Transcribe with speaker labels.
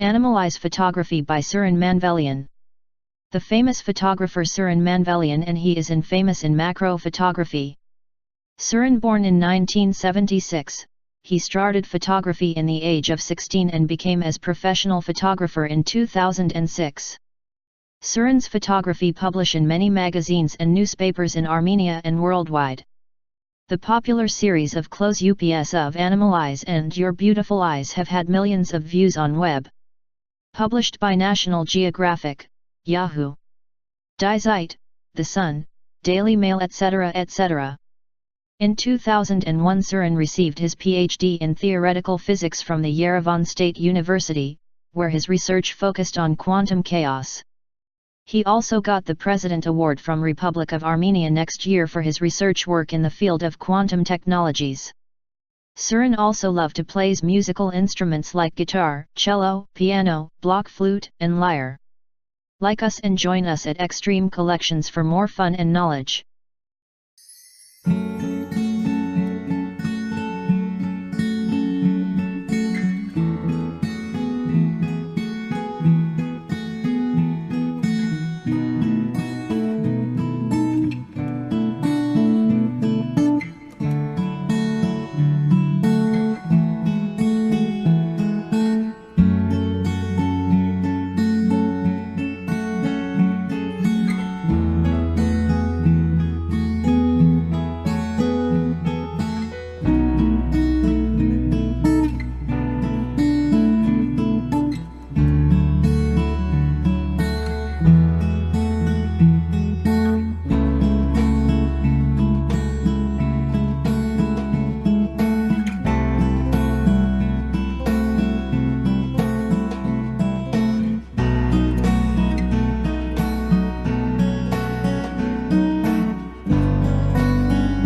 Speaker 1: Anolis photography by Suren Manvelyan. The famous photographer Suren Manvelyan, and he is famous in macro photography. Suren, born in 1976, he started photography in the age of 16 and became as professional photographer in 2006. Suren's photography published in many magazines and newspapers in Armenia and worldwide. The popular series of Close Ups of Animal Eyes and Your Beautiful Eyes have had millions of views on web. Published by National Geographic, Yahoo, Zeit, The Sun, Daily Mail, etc. etc. In 2001, Suren received his PhD in theoretical physics from the Yerevan State University, where his research focused on quantum chaos. He also got the President Award from Republic of Armenia next year for his research work in the field of quantum technologies. Suren also loved to play musical instruments like guitar, cello, piano, block flute, and lyre. Like us and join us at Xtreme Collections for more fun and knowledge.